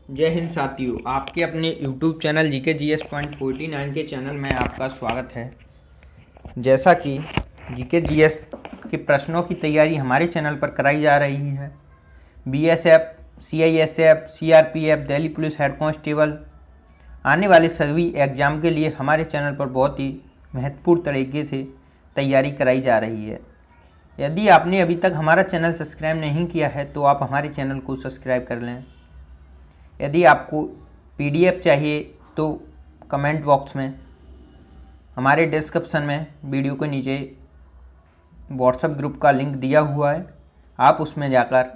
जय हिंद साथियों, आपके अपने YouTube channel GK GS point 49 के चैनल में आपका स्वागत है। जैसा कि जीके जीएस के प्रश्नों की तैयारी हमारे चैनल पर कराई जा रही है, BSF, CISF, CRPF, Delhi police head constable आने वाले सभी एग्ज़ाम के लिए हमारे चैनल पर बहुत ही महत्वपूर्ण तरीके से तैयारी कराई जा रही है। यदि आपने अभी तक हमारा चैनल सब्सक्राइब नहीं किया है तो आप हमारे चैनल को सब्सक्राइब कर लें। यदि आपको पीडीएफ चाहिए तो कमेंट बॉक्स में हमारे डिस्क्रिप्शन में वीडियो के नीचे व्हाट्सएप ग्रुप का लिंक दिया हुआ है, आप उसमें जाकर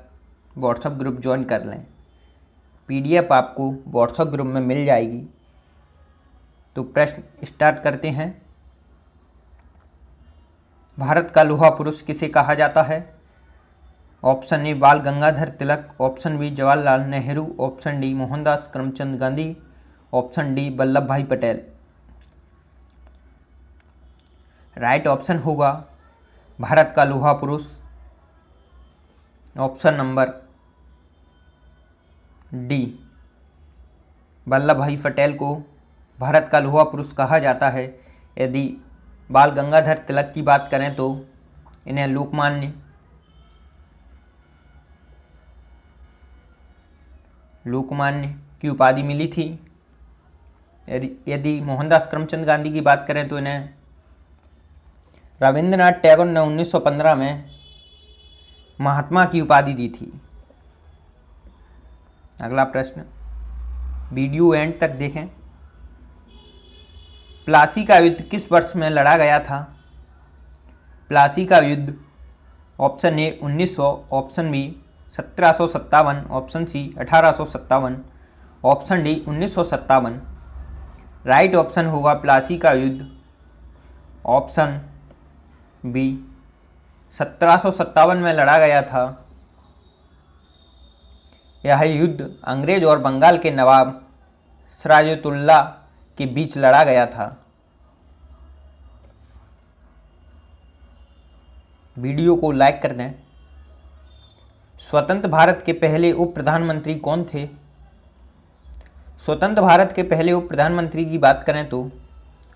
व्हाट्सएप ग्रुप ज्वाइन कर लें। पीडीएफ आपको व्हाट्सएप ग्रुप में मिल जाएगी। तो प्रश्न स्टार्ट करते हैं। भारत का लौह पुरुष किसे कहा जाता है? Option A Bal Gangadhar Tilak, option B Jawaharlal Nehru, option D Mohandas Karamchand Gandhi, option D Vallabh भाई पटेल। राइट ऑप्शन होगा भारत का लौह पुरुष ऑप्शन नंबर डी, वल्लभ भाई पटेल को भारत का लौह पुरुष कहा जाता है। यदि बाल गंगाधर तिलक की बात करें तो इन्हें लोकमान्य की उपाधि मिली थी। यदि मोहनदास करमचंद गांधी की बात करें तो इन्हें रविंद्रनाथ टैगोर ने 1915 में महात्मा की उपाधि दी थी। अगला प्रश्न, वीडियो एंड तक देखें। प्लासी का युद्ध किस वर्ष में लड़ा गया था? प्लासी का युद्ध option A 1900, option B 1757, option C 1857, option D 1957। Right option होगा प्लासी का युद्ध ऑप्शन बी 1757 में लड़ा गया था। यह युद्ध अंग्रेज और बंगाल के नवाब सिराजुद्दौला के बीच लड़ा गया था। वीडियो को लाइक कर दें। स्वतंत्र भारत के पहले उप प्रधानमंत्री कौन थे? स्वतंत्र भारत के पहले उप प्रधानमंत्री की बात करें तो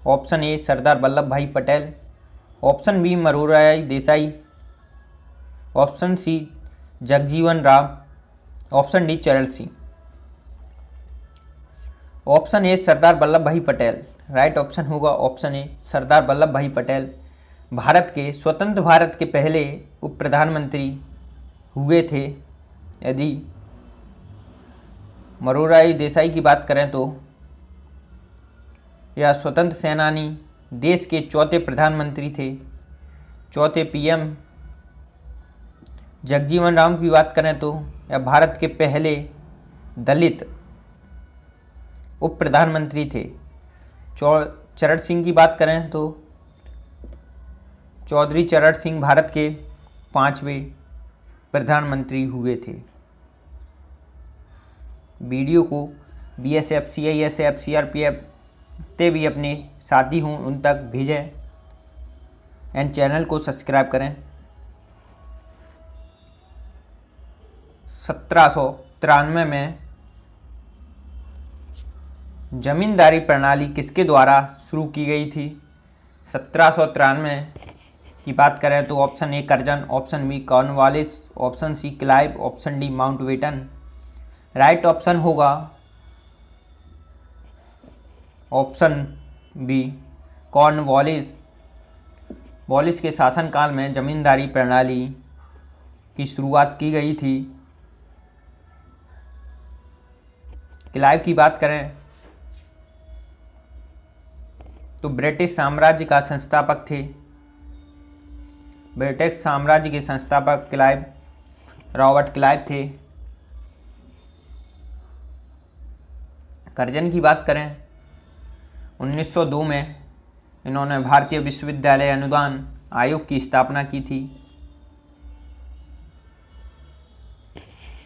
ऑप्शन ए सरदार वल्लभ भाई Patel, option B Morarji Desai, option C Jagjivan Ram, option D Charan Singh. Option A Sardar Vallabh भाई पटेल। राइट ऑप्शन होगा ऑप्शन ए सरदार वल्लभ भाई पटेल भारत के स्वतंत्र भारत के पहले उप प्रधानमंत्री हुए थे। यदि मोरारजी देसाई की बात करें तो यह स्वतंत्र सेनानी देश के चौथे प्रधानमंत्री थे, चौथे पीएम। जगजीवन राम की बात करें तो यह भारत के पहले दलित उप प्रधानमंत्री थे। चरण सिंह की बात करें तो चौधरी चरण सिंह भारत के 5वें प्रधानमंत्री हुए थे। वीडियो को बीएसएफ, सीआईएसएफ, सीआरपीएफ ते भी अपने साथी हों उन तक भेजें एंड चैनल को सब्सक्राइब करें। 1793 में जमींदारी प्रणाली किसके द्वारा शुरू की गई थी? 1793 की बात करें तो option A Curzon, option B Cornwallis, option C Clive, option D Mountbatten. Right option होगा ऑप्शन बी कॉर्नवालिस। वॉलिस के शासनकाल में जमींदारी प्रणाली की शुरुआत की गई थी। क्लाइव की बात करें तो ब्रिटिश साम्राज्य का संस्थापक थे। ब्रिटिश साम्राज्य के संस्थापक क्लाइव, रॉबर्ट क्लाइव थे। कर्जन की बात करें 1902 में इन्होंने भारतीय विश्वविद्यालय अनुदान आयोग की स्थापना की थी।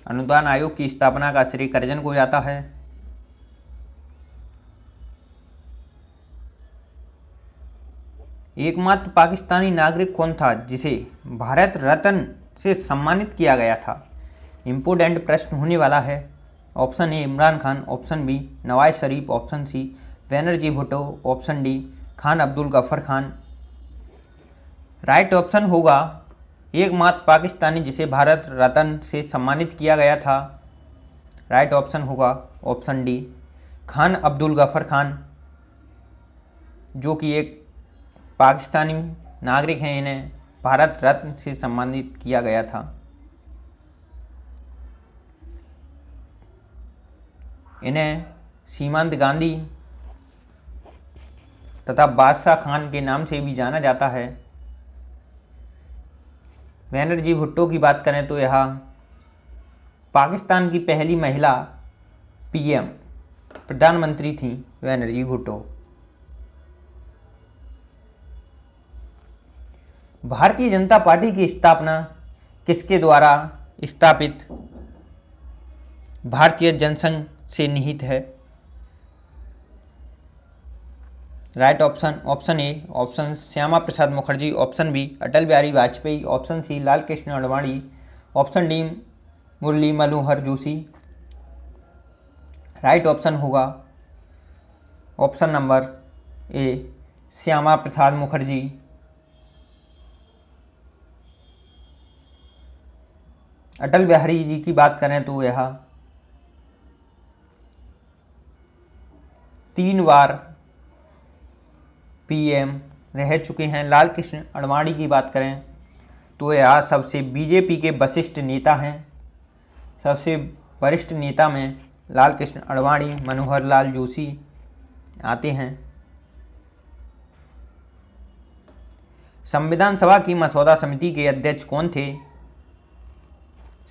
अनुदान आयोग की स्थापना का श्रेय कर्जन को जाता है। एकमात्र पाकिस्तानी नागरिक कौन था जिसे भारत रत्न से सम्मानित किया गया था? इम्पोर्टेंट प्रश्न होने वाला है। Option A Imran Khan, option B Nawaz Sharif, option C Benazir Bhutto, option D Khan Abdul Ghaffar Khan. Right option होगा एकमात्र पाकिस्तानी जिसे भारत रत्न से सम्मानित किया गया था। राइट ऑप्शन होगा ऑप्शन डी खान अब्दुल गफ्फार खान, जो कि एक पाकिस्तानी नागरिक हैं। इन्हें भारत रत्न से सम्मानित किया गया था। इन्हें सीमांत गांधी तथा बादशाह खान के नाम से भी जाना जाता है। बनर्जी भुट्टो की बात करें तो यह पाकिस्तान की पहली महिला पीएम प्रधानमंत्री थी बनर्जी भुट्टो। भारतीय जनता पार्टी की स्थापना किसके द्वारा स्थापित भारतीय जनसंघ से निहित है। Right option A option Shyama Prasad Mukherjee, option B Atal Bihari Vajpayee, option C Lal Krishna Advani, option D Murli Manohar Joshi. Right option होगा option number A Shyama Prasad Mukherjee. Atal Bihari ji की बात करें तो यह 3 बार पीएम रह चुके हैं। लाल कृष्ण आडवाणी की बात करें तो यह सबसे बीजेपी के वरिष्ठ नेता हैं। सबसे वरिष्ठ नेता में लाल कृष्ण आडवाणी, मनोहर लाल जोशी आते हैं। संविधान सभा की मसौदा समिति के अध्यक्ष कौन थे।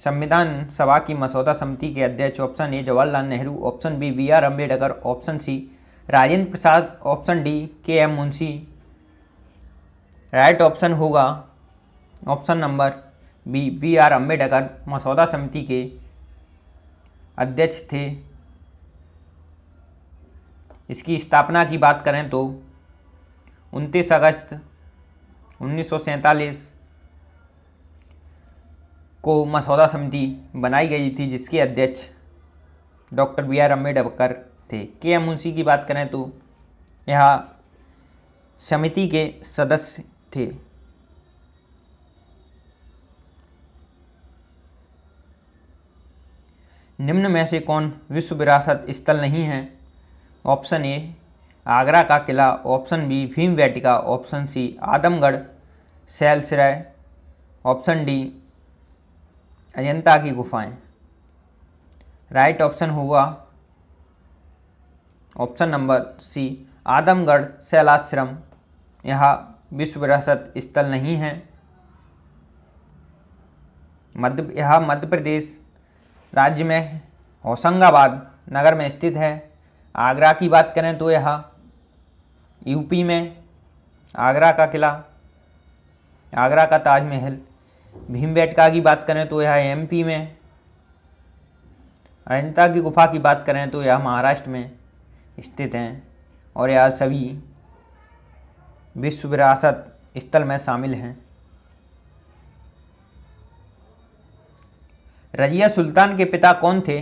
संविधान सभा की मसौदा समिति के अध्यक्ष option A Jawaharlal Nehru, option B B R Ambedkar, option C Rajendra Prasad, option D K M Munshi. Right option होगा option number B B R Ambedkar मसौदा समिति के अध्यक्ष थे। इसकी स्थापना की बात करें तो 29 अगस्त 1947 को मसौदा समिति बनाई गई थी, जिसके अध्यक्ष डॉक्टर बी आर अम्बेडकर थे। के एम मुंशी की बात करें तो यह समिति के सदस्य थे। निम्न में से कौन विश्व विरासत स्थल नहीं है। ऑप्शन ए आगरा का किला, option B Bhimbetka, option C Adamgarh सैलसराय, ऑप्शन डी अजंता की गुफाएं। राइट ऑप्शन होगा ऑप्शन नंबर सी आदमगढ़ शैलाश्रम। यह विश्व विरासत स्थल नहीं है। यह मध्य प्रदेश राज्य में होशंगाबाद नगर में स्थित है। आगरा की बात करें तो यह यूपी में आगरा का किला, आगरा का ताजमहल। भीमबेटका की बात करें तो यह एमपी में। अजंता की गुफा की बात करें तो यह महाराष्ट्र में स्थित हैं और यह सभी विश्व विरासत स्थल में शामिल हैं। रजिया सुल्तान के पिता कौन थे।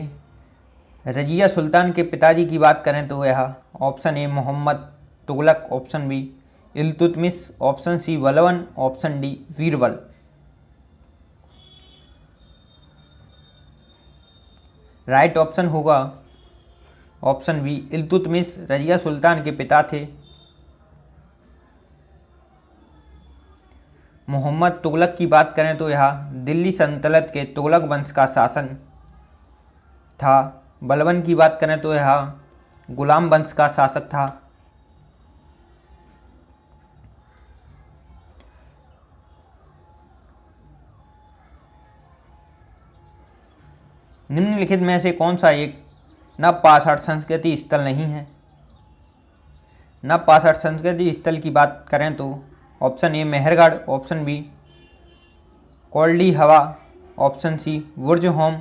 रजिया सुल्तान के पिताजी की बात करें तो यह option A Mohammad Tughlaq, option B Iltutmish, option C Balban, option D Birbal. Right option होगा ऑप्शन बी इल्तुतमिश रजिया सुल्तान के पिता थे। मोहम्मद तुगलक की बात करें तो यह दिल्ली सल्तनत के तुगलक वंश का शासन था। बलबन की बात करें तो यह गुलाम वंश का शासक था। निम्नलिखित में से कौन सा एक नवपाषाण संस्कृति स्थल नहीं है। नवपाषाण संस्कृति स्थल की बात करें तो option A Mehrgarh, option B Koldihwa, option C Burzahom,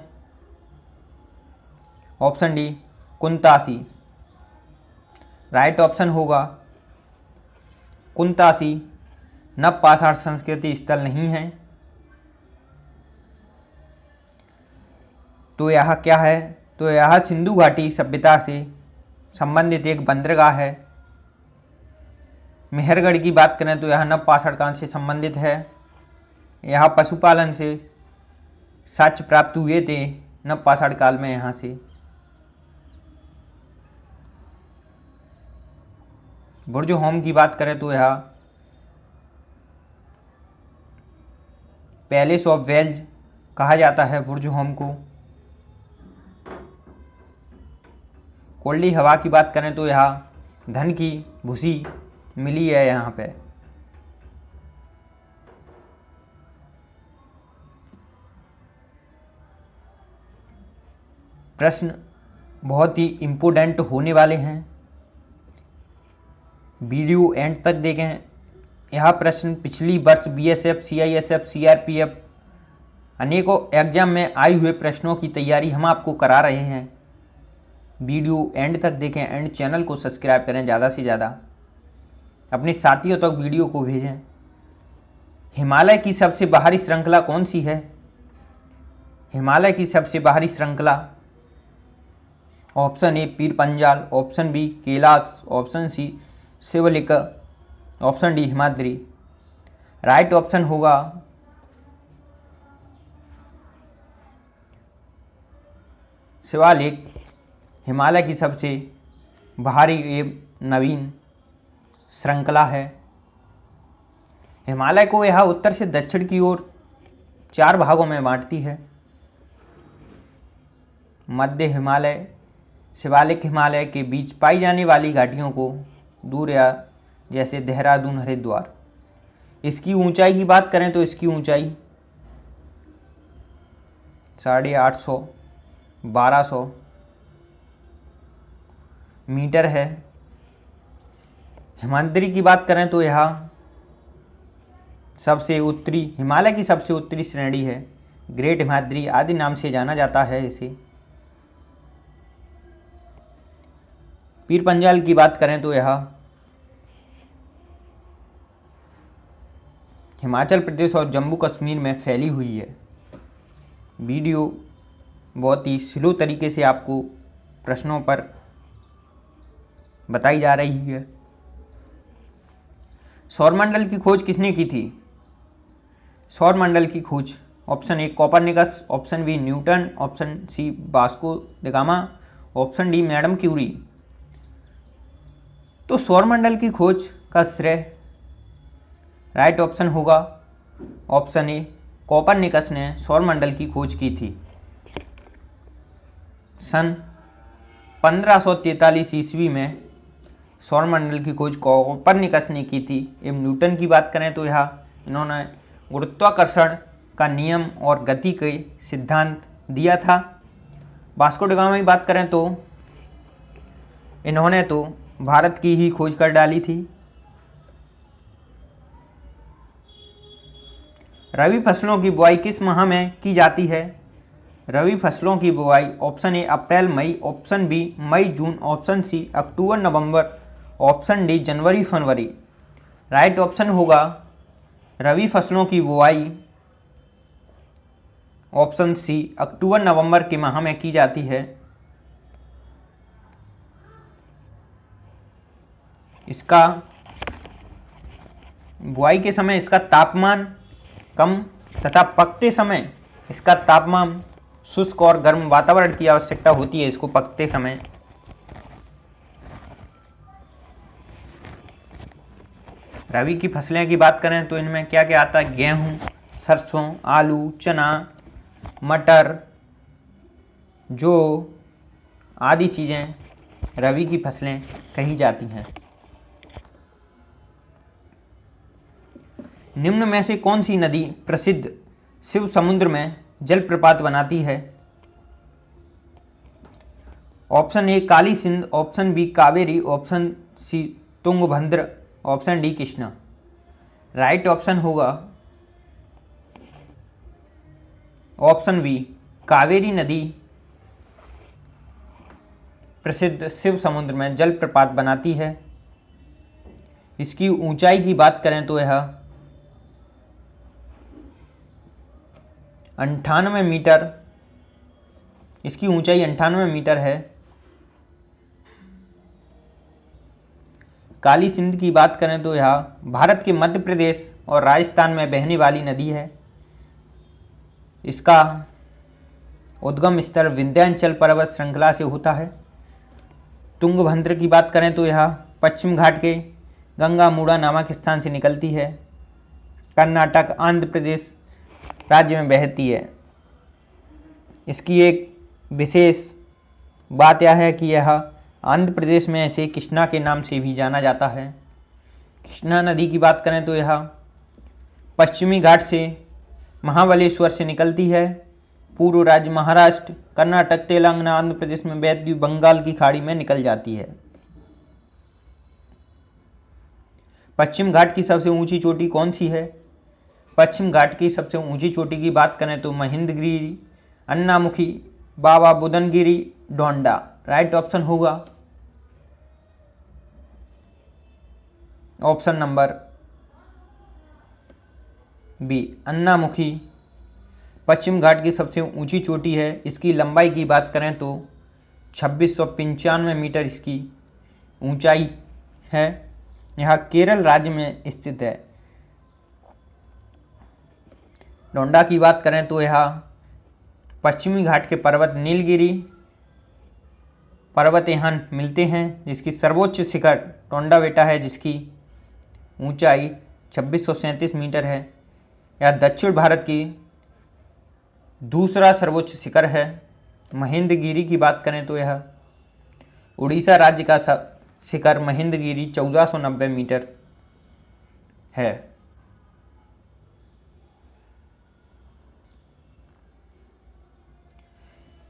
option D Kuntasi. Right option होगा कुंतासी नवपाषाण संस्कृति स्थल नहीं है। तो यह क्या है, तो तो यह सिंधु घाटी सभ्यता से संबंधित एक बंदरगाह है। मेहरगढ़ की बात करें तो यह नवपाषाण काल से संबंधित है। यह पशुपालन से साक्ष्य प्राप्त हुए थे नवपाषाण काल में। यहाँ से बुर्ज होम की बात करें तो यह पैलेस ऑफ वेल्स कहा जाता है बुर्ज होम को। कोल्डी हवा की बात करें तो यह धन की भूसी मिली है यहाँ पे। प्रश्न बहुत ही इम्पोर्टेंट होने वाले हैं, वीडियो एंड तक देखें। यह प्रश्न पिछली वर्ष बीएसएफ, सीआईएसएफ, सीआरपीएफ अनेकों एग्जाम में आए हुए प्रश्नों की तैयारी हम आपको करा रहे हैं। वीडियो एंड तक देखें एंड चैनल को सब्सक्राइब करें, ज़्यादा से ज़्यादा अपने साथियों तक वीडियो को भेजें। हिमालय की सबसे बाहरी श्रृंखला कौन सी है? हिमालय की सबसे बाहरी श्रृंखला option A Pir Panjal, option B Kailash, option C Shivalik, option D Himadri. Right option होगा शिवालिक हिमालय की सबसे बाहरी एवं नवीन श्रृंखला है। हिमालय को यह उत्तर से दक्षिण की ओर 4 भागों में बांटती है। मध्य हिमालय, शिवालिक हिमालय के बीच पाई जाने वाली घाटियों को दूर या जैसे देहरादून, हरिद्वार। इसकी ऊंचाई की बात करें तो इसकी ऊंचाई 850 1200 मीटर है। हिमाद्री की बात करें तो यह सबसे उत्तरी, हिमालय की सबसे उत्तरी श्रेणी है। ग्रेट हिमाद्री आदि नाम से जाना जाता है इसे। पीर पंजाल की बात करें तो यह हिमाचल प्रदेश और जम्मू कश्मीर में फैली हुई है। वीडियो बहुत ही स्लो तरीके से आपको प्रश्नों पर बताई जा रही है। सौरमंडल की खोज किसने की थी? सौरमंडल की खोज option A Copernicus, option B Newton, option C Vasco da Gama, option D Madame Curie. तो सौरमंडल की खोज का श्रेय राइट ऑप्शन होगा ऑप्शन ए कोपरनिकस ने सौरमंडल की खोज की थी। सन 1543 ईस्वी में सौरमंडल की खोज कोपरनिकस ने की थी। एवं न्यूटन की बात करें तो यह इन्होंने गुरुत्वाकर्षण का नियम और गति के सिद्धांत दिया था। वास्को ड गामा की बात करें तो इन्होंने तो भारत की ही खोज कर डाली थी। रबी फसलों की बुआई किस माह में की जाती है? रबी फसलों की बुआई ऑप्शन ए अप्रैल मई, ऑप्शन बी मई जून, ऑप्शन सी अक्टूबर नवंबर, ऑप्शन डी जनवरी फरवरी। राइट ऑप्शन होगा रबी फसलों की बुआई ऑप्शन सी अक्टूबर नवंबर के माह में की जाती है। इसका बुआई के समय इसका तापमान कम तथा पकते समय इसका तापमान शुष्क और गर्म वातावरण की आवश्यकता होती है इसको पकते समय। रबी की फसलें की बात करें तो इनमें क्या क्या आता है? गेहूं, सरसों, आलू, चना, मटर, जौ आदि चीज़ें रबी की फसलें कही जाती हैं। निम्न में से कौन सी नदी प्रसिद्ध शिव समुद्र में जलप्रपात बनाती है? Option A Kali Sindh, option B Kaveri, option C Tungabhadra, option D Krishna. Right option होगा ऑप्शन बी कावेरी नदी प्रसिद्ध शिव समुद्र में जलप्रपात बनाती है। इसकी ऊंचाई की बात करें तो यह 98 मीटर इसकी ऊंचाई 98 मीटर है। काली सिंध की बात करें तो यह भारत के मध्य प्रदेश और राजस्थान में बहने वाली नदी है। इसका उद्गम स्थल विंध्याचल पर्वत श्रृंखला से होता है। तुंगभद्र की बात करें तो यह पश्चिम घाट के गंगामूड़ा नामक स्थान से निकलती है। कर्नाटक आंध्र प्रदेश राज्य में बहती है। इसकी एक विशेष बात यह है कि यह आंध्र प्रदेश में इसे कृष्णा के नाम से भी जाना जाता है। कृष्णा नदी की बात करें तो यह पश्चिमी घाट से महाबलेश्वर से निकलती है। पूर्व राज्य महाराष्ट्र, कर्नाटक, तेलंगाना, आंध्र प्रदेश में बहती हुई बंगाल की खाड़ी में निकल जाती है। पश्चिम घाट की सबसे ऊंची चोटी कौन सी है? पश्चिम घाट की सबसे ऊंची चोटी की बात करें तो महेंद्रगिरी, अन्नामुखी, बाबा बुदनगिरी, डोंडा। राइट ऑप्शन होगा ऑप्शन नंबर बी, अन्नामुखी पश्चिम घाट की सबसे ऊंची चोटी है। इसकी लंबाई की बात करें तो 2695 मीटर इसकी ऊंचाई है। यह केरल राज्य में स्थित है। डोंडा की बात करें तो यह पश्चिमी घाट के पर्वत नीलगिरी पर्वत यहाँ मिलते हैं, जिसकी सर्वोच्च शिखर टोंडाबेटा है, जिसकी ऊंचाई 2637 मीटर है। यह दक्षिण भारत की दूसरा सर्वोच्च शिखर है। महेंद्रगिरी की बात करें तो यह उड़ीसा राज्य का शिखर महेंद्रगिरी 1490 मीटर है।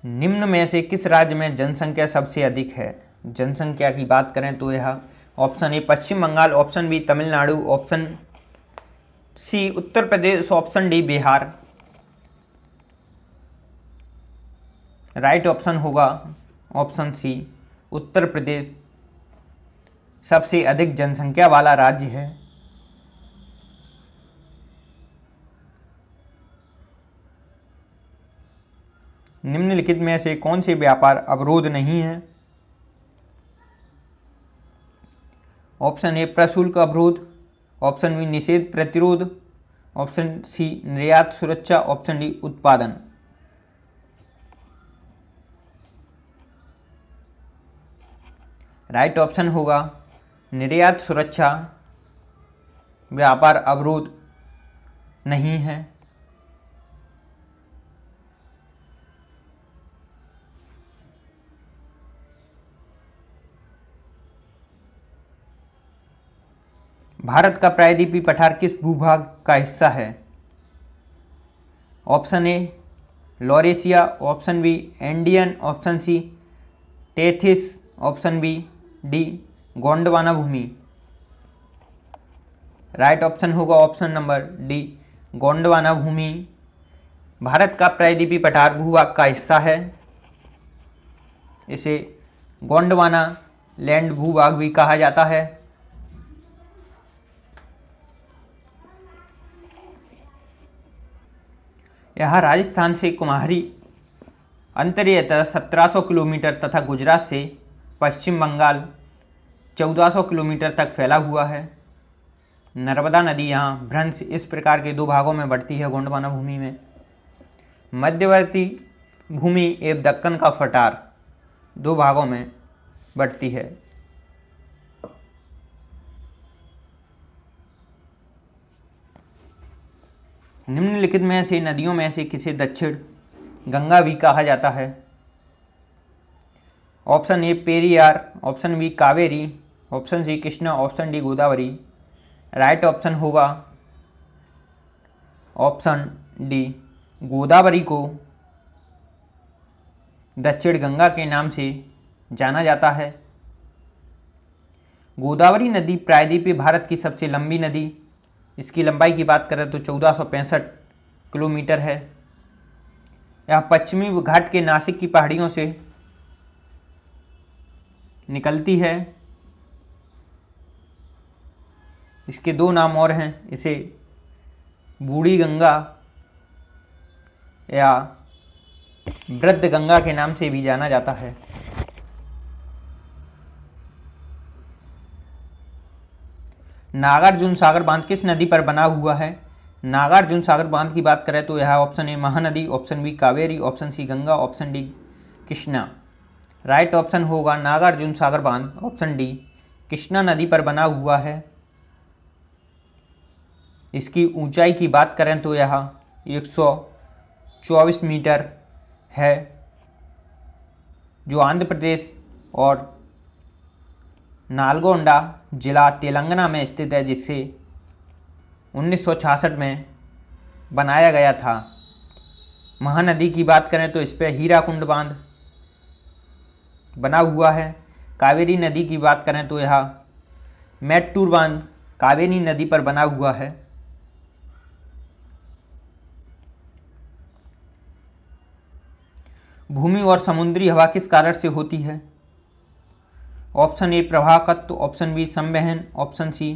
निम्न में से किस राज्य में जनसंख्या सबसे अधिक है? जनसंख्या की बात करें तो यह option A Paschim Bengal, option B Tamil Nadu, option C Uttar Pradesh, option D Bihar. Right option होगा ऑप्शन सी, उत्तर प्रदेश सबसे अधिक जनसंख्या वाला राज्य है। निम्नलिखित में से कौन से व्यापार अवरोध नहीं है? ऑप्शन ए प्रशुल्क अवरोध, ऑप्शन बी निषेध प्रतिरोध, ऑप्शन सी निर्यात सुरक्षा, ऑप्शन डी उत्पादन। राइट ऑप्शन होगा निर्यात सुरक्षा व्यापार अवरोध नहीं है। भारत का प्रायद्वीपीय पठार किस भूभाग का हिस्सा है? Option A Laurasia, option B Andean, option C Tethys, option B D Gondwana भूमि। राइट ऑप्शन होगा ऑप्शन नंबर डी गोंडवाना भूमि। भारत का प्रायद्वीपीय पठार भूभाग का हिस्सा है। इसे गोंडवाना लैंड भूभाग भी कहा जाता है। यह राजस्थान से कुम्हारी अंतर्यतः 1700 किलोमीटर तथा गुजरात से पश्चिम बंगाल 1400 किलोमीटर तक फैला हुआ है। नर्मदा नदी यहाँ भ्रंश इस प्रकार के दो भागों में बढ़ती है गोंडवाना भूमि में। मध्यवर्ती भूमि एवं दक्कन का पठार दो भागों में बढ़ती है। निम्नलिखित में से नदियों में से किसे दक्षिण गंगा भी कहा जाता है? Option A Periyar, option B Kaveri, option C Krishna, option D Godavari. Right option होगा ऑप्शन डी गोदावरी को दक्षिण गंगा के नाम से जाना जाता है। गोदावरी नदी प्रायद्वीपीय भारत की सबसे लंबी नदी, इसकी लंबाई की बात करें तो 1465 किलोमीटर है। यह पश्चिमी घाट के नासिक की पहाड़ियों से निकलती है। इसके दो नाम और हैं, इसे बूढ़ी गंगा या वृद्ध गंगा के नाम से भी जाना जाता है। नागार्जुन सागर बांध किस नदी पर बना हुआ है? नागार्जुन सागर बांध की बात करें तो यह option A Mahanadi, option B Kaveri, option C Ganga, option D Krishna. Right option होगा नागार्जुन सागर बांध, ऑप्शन डी कृष्णा नदी पर बना हुआ है। इसकी ऊंचाई की बात करें तो यह 124 मीटर है, जो आंध्र प्रदेश और नालगोंडा जिला तेलंगाना में स्थित है, जिसे 1966 में बनाया गया था। महानदी की बात करें तो इस पर हीराकुंड बांध बना हुआ है। कावेरी नदी की बात करें तो यह मैट्टूर बांध कावेरी नदी पर बना हुआ है। भूमि और समुद्री हवा किस कारण से होती है? ऑप्शन ए प्रवाहकत्व, ऑप्शन बी संवहन, ऑप्शन सी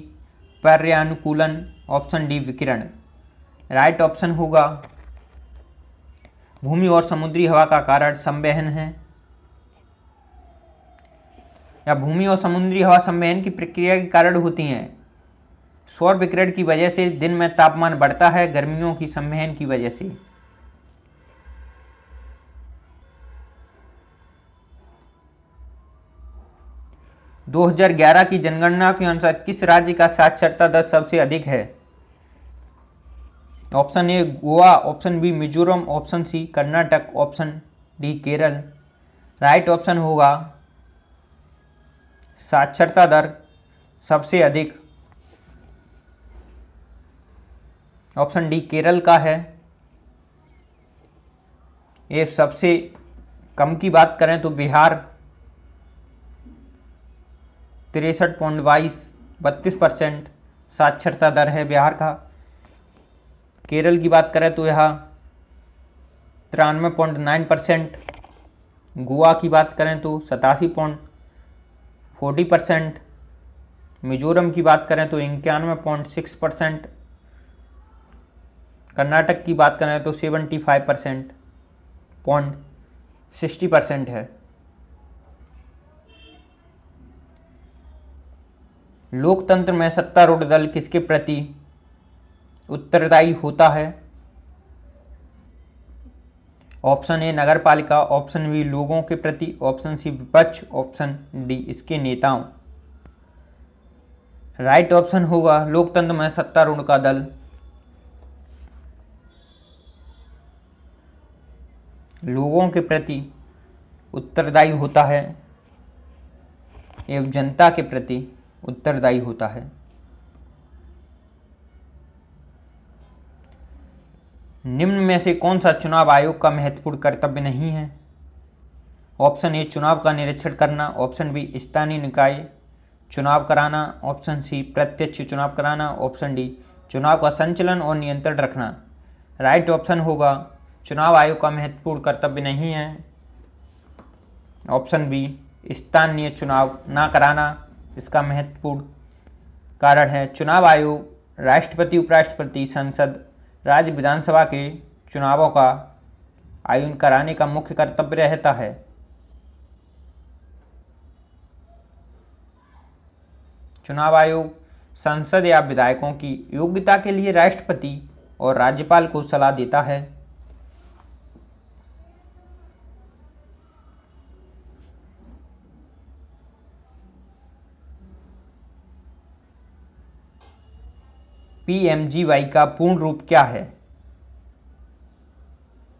पर्यानुकूलन, ऑप्शन डी विकिरण। राइट ऑप्शन होगा भूमि और समुद्री हवा का कारण संवहन है, या भूमि और समुद्री हवा संवहन की प्रक्रिया के कारण होती हैं। सौर विकिरण की वजह से दिन में तापमान बढ़ता है, गर्मियों की संवहन की वजह से। - 2011 की जनगणना के अनुसार किस राज्य का साक्षरता दर सबसे अधिक है? Option A Goa, option B Mizoram, option C Karnataka, option D Kerala. Right option होगा साक्षरता दर सबसे अधिक ऑप्शन डी केरल का है। ये सबसे कम की बात करें तो बिहार 63.32% साक्षरता दर है बिहार का। केरल की बात करें तो यह 93.9%। गोवा की बात करें तो 87.40%। मिजोरम की बात करें तो 91.6%। कर्नाटक की बात करें तो 75.60% है। लोकतंत्र में सत्तारूढ़ दल किसके प्रति उत्तरदायी होता है? ऑप्शन ए नगर पालिका, ऑप्शन बी लोगों के प्रति, ऑप्शन सी विपक्ष, ऑप्शन डी इसके नेताओं। राइट ऑप्शन होगा लोकतंत्र में सत्तारूढ़ का दल लोगों के प्रति उत्तरदायी होता है एवं जनता के प्रति उत्तरदायी होता है। निम्न में से कौन सा चुनाव आयोग का महत्वपूर्ण कर्तव्य नहीं है? ऑप्शन ए चुनाव का निरीक्षण करना, ऑप्शन बी स्थानीय निकाय चुनाव कराना, ऑप्शन सी प्रत्यक्ष चुनाव कराना, ऑप्शन डी चुनाव का संचालन और नियंत्रण रखना। राइट ऑप्शन होगा चुनाव आयोग का महत्वपूर्ण कर्तव्य नहीं है, ऑप्शन बी स्थानीय चुनाव ना कराना इसका महत्वपूर्ण कारण है। चुनाव आयोग राष्ट्रपति, उपराष्ट्रपति, संसद, राज्य विधानसभा के चुनावों का आयोजन कराने का मुख्य कर्तव्य रहता है। चुनाव आयोग संसद या विधायकों की योग्यता के लिए राष्ट्रपति और राज्यपाल को सलाह देता है। पीएमजीवाई का पूर्ण रूप क्या है?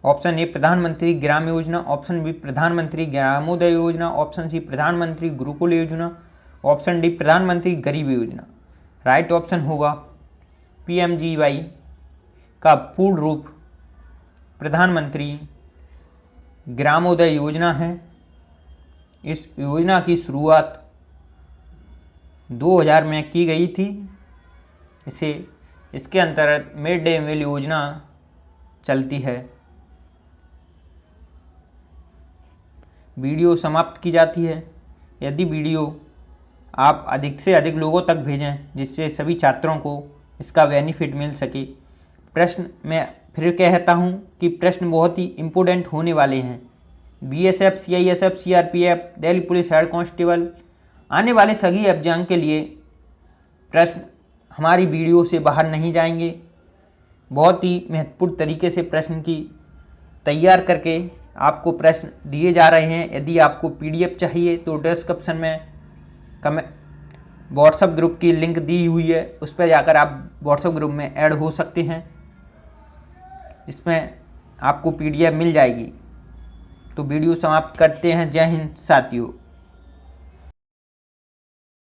ऑप्शन ए प्रधानमंत्री ग्राम योजना, ऑप्शन बी प्रधानमंत्री ग्रामोदय योजना, ऑप्शन सी प्रधानमंत्री गुरुकुल योजना, ऑप्शन डी प्रधानमंत्री गरीब योजना। राइट ऑप्शन होगा पीएमजीवाई का पूर्ण रूप प्रधानमंत्री ग्रामोदय योजना है। इस योजना की शुरुआत 2000 में की गई थी। इसके अंतर्गत मिड डे मील योजना चलती है। वीडियो समाप्त की जाती है। यदि वीडियो आप अधिक से अधिक लोगों तक भेजें जिससे सभी छात्रों को इसका बेनिफिट मिल सके। प्रश्न में फिर कहता हूँ कि प्रश्न बहुत ही इम्पोर्टेंट होने वाले हैं। BSF, CISF, CRPF, Delhi police head constable, आने वाले सभी एग्जाम के लिए प्रश्न हमारी वीडियो से बाहर नहीं जाएंगे। बहुत ही महत्वपूर्ण तरीके से प्रश्न की तैयार करके आपको प्रश्न दिए जा रहे हैं। यदि आपको पीडीएफ चाहिए तो डिस्क्रिप्शन में व्हाट्सएप ग्रुप की लिंक दी हुई है, उस पर जाकर आप व्हाट्सएप ग्रुप में ऐड हो सकते हैं। इसमें आपको पीडीएफ मिल जाएगी। तो वीडियो समाप्त करते हैं। जय हिंद साथियों।